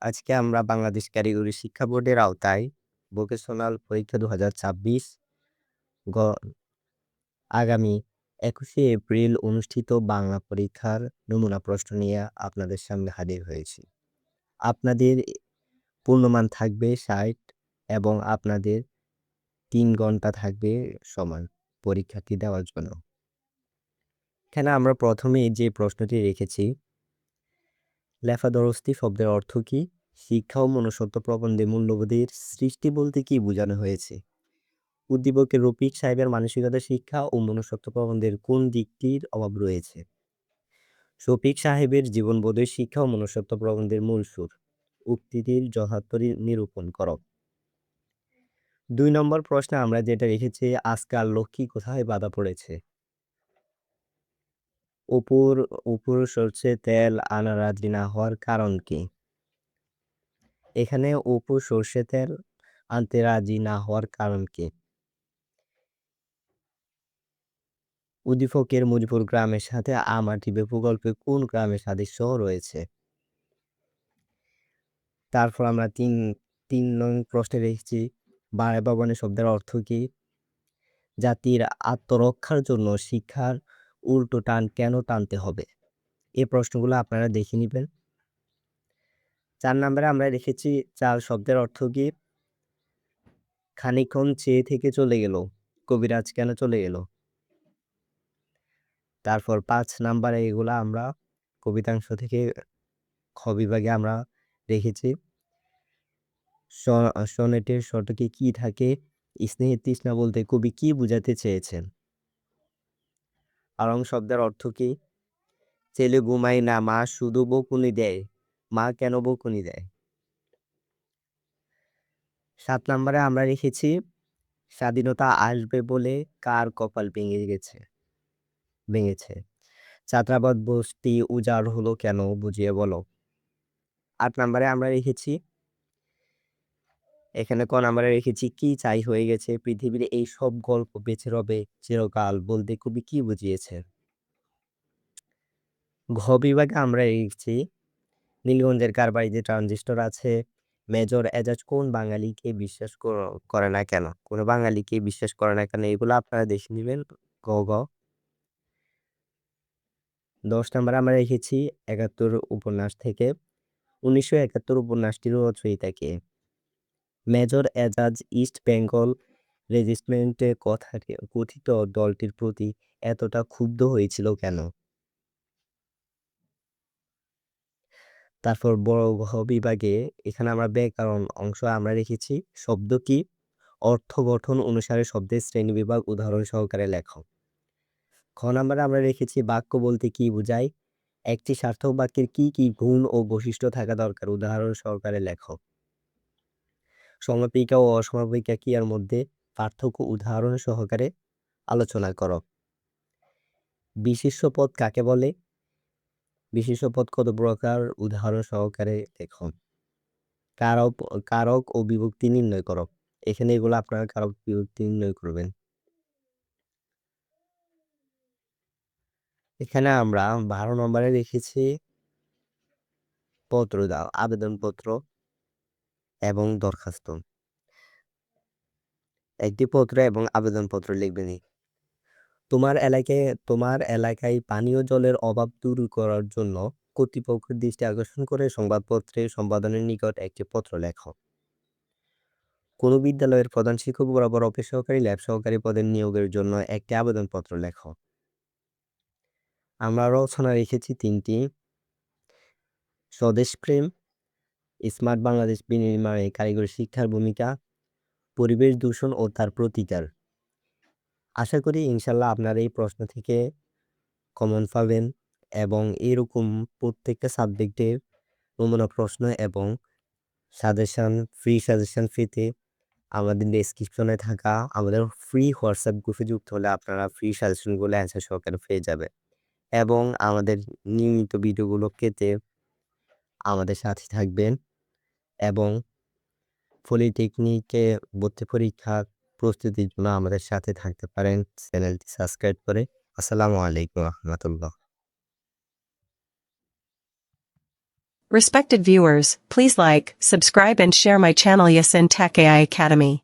আজকে আমরা বাংলাদেশ কারিগরি শিক্ষা বোর্ডের আওতায় ভোকেশনাল পরীক্ষা ২০২৬ গ আগামী ২১শে এপ্রিল অনুষ্ঠিত বাংলা পরীক্ষার নমুনা প্রশ্ন নিয়ে আপনাদের সামনে হাজির হয়েছি। আপনাদের পূর্ণমান থাকবে ৬০ এবং আপনাদের ৩ ঘন্টা থাকবে সময় পরীক্ষাটি দেওয়ার জন্য। এখানে আমরা প্রথমেই যে প্রশ্নটি রেখেছি, লেফাদরস্তি শব্দের অর্থ কী? শিক্ষা ও মনুষ্যত্ব প্রবন্ধে মূল্যবোধের সৃষ্টি বলতে কী বোঝানো হয়েছে? উদ্দীপকে রফিক সাহেবের মানসিকতা শিক্ষা ও মনুষ্যত্ব প্রবন্ধের কোন দিকটির অভাব রয়েছে? শফিক সাহেবের জীবনবোধের শিক্ষা ও মনুষ্যত্ব প্রবন্ধের মূল সুর। উক্তিটির যথার্থ নিরূপণ করো। ২ নম্বর প্রশ্নে আমরা যেটা রেখেছি, আজকাল লক্ষ্মী কোথায় বাঁধা পড়েছে? অপুর সরষের তেল আনা রাজি না হওয়ার কারণ কি? এখানে অপু সরষের তেল আনতে রাজি না হওয়ার কারণ কি? উদ্দীপকের মজিপুর গ্রামের সাথে আমাটিবে প্রকল্পে কোন গ্রামের সাদৃশ্য রয়েছে? তারপর আমরা ৩ নং প্রশ্নে রেখেছি, বাড়ে ভবনে শব্দের অর্থ কি? জাতির আত্মরক্ষার জন্য শিক্ষার উল্টো টান কেন টানতে হবে? এই প্রশ্নগুলো আপনারা দেখে নিবেন। ৪ নম্বরে আমরা রেখেছি, চাল শব্দের অর্থ কি? খানিকক্ষণ চেয়ে থেকে চলে গেল, কবিরাজ কেন চলে গেল? তারপর ৫ নাম্বারে এগুলা আমরা কবিতাংশ থেকে খ বিভাগে আমরা রেখেছি। সনেটের শতকে কি থাকে? স্নেহের তৃষ্ণা বলতে কবি কি বুঝাতে চেয়েছেন? আড়ং শব্দের অর্থ কি? ছেলে ঘুমায় না, মা শুধু বকুনি দেয়। মা কেন বকুনি দেয়? ৭ নম্বরে আমরা রেখেছি, স্বাধীনতা আসবে বলে কার কপাল ভেঙেছে? ছাত্রাবাদ বস্তি উজাড় হলো কেন, বুঝিয়ে বলো। ৮ নম্বরে আমরা রেখেছি, এখানে ক নাম্বারে রেখেছি, কি চাই হয়ে গেছে পৃথিবীর এই সব গল্প বেঁচে রবে চিরকাল বলতে কবি কি বুঝিয়েছে? ঘ বিভাগে আমরা রেখেছি, নীলগঞ্জের কার বাড়িতে ট্রানজিস্টর আছে? মেজর এজাজ কোন বাঙালিকে বিশ্বাস করে না কেন? কোন বাঙালিকে বিশ্বাস করে না কেন? এগুলো আপনারা দেখে নিবেন। গ ১০ নম্বরে আমরা রেখেছি ৭১ উপন্যাস থেকে ১৯৭১ উপন্যাসটির রচয়িতা কে? মেজর এজাজ ইস্ট বেঙ্গল রেজিমেন্টে কথিত দলটির প্রতি এতটা ক্ষুব্ধ হয়েছিল কেন? তারপর বড় ঘ বিভাগে এখানে আমরা ব্যাকরণ অংশ আমরা রেখেছি, শব্দ কি? অর্থ গঠন অনুসারে শব্দের শ্রেণীবিভাগ উদাহরণ সহকারে লেখো। খ নাম্বারে আমরা রেখেছি, বাক্য বলতে কি বোঝায়? একটি সার্থক বাক্যের কি কি গুণ ও বৈশিষ্ট্য থাকা দরকার, উদাহরণ সহকারে লেখো। সমাপিকা ও অসমাপিকা ক্রিয়ার মধ্যে পার্থক্য উদাহরণ সহকারে আলোচনা করো। বিশেষ্য পদ কাকে বলে? বিশেষ্য পদ কত প্রকার, উদাহরণ সহকারে লেখো। কারক কারক ও বিভক্তি নির্ণয় করো। এখানে এগুলো আপনারা কারক বিভক্তি নির্ণয় করবেন। এখানে আমরা ১২ নম্বরে রেখেছি, পত্র দাও, আবেদনপত্র এবং দরখাস্ত। একটি পত্র এবং আবেদনপত্র লিখবেন। তোমার এলাকায় পানীয় জলের অভাব দূর করার জন্য কর্তৃপক্ষের দৃষ্টি আকর্ষণ করে সংবাদপত্রে সম্পাদনের নিকট একটি পত্র লেখো। কোন বিদ্যালয়ের প্রধান শিক্ষক বরাবর অফিস সহকারী, ল্যাব সহকারী পদের নিয়োগের জন্য একটি আবেদনপত্র লেখো। আমরা রচনা রেখেছি ৩টি, স্বদেশপ্রেম, স্মার্ট বাংলাদেশ বিনির্মাণে কারিগরি শিক্ষার ভূমিকা, পরিবেশ দূষণ ও তার প্রতিকার। আশা করি ইনশাল্লাহ আপনারা এই প্রশ্ন থেকে কমন পাবেন এবং এরকম প্রত্যেকটা সাবজেক্টের নমুনা প্রশ্ন এবং ফ্রি সাজেশন পেতে আমাদের ডেসক্রিপশনে থাকা আমাদের ফ্রি হোয়াটসঅ্যাপ গ্রুপে যুক্ত হলে আপনারা ফ্রি সাজেশনগুলো অ্যান্সার সহকারে পেয়ে যাবেন এবং আমাদের নিয়মিত ভিডিওগুলো পেতে আমাদের সাথে থাকবেন এবং পলিটেকনিকে ভর্তি পরীক্ষার প্রস্তুতির জন্য আমাদের সাথে থাকতে পারেন চ্যানেলটি সাবস্ক্রাইব করে। আসসালামু আলাইকুম রহমতুল্লাহ। Respected viewers, please like, subscribe and share my channel Yasin Tech AI Academy.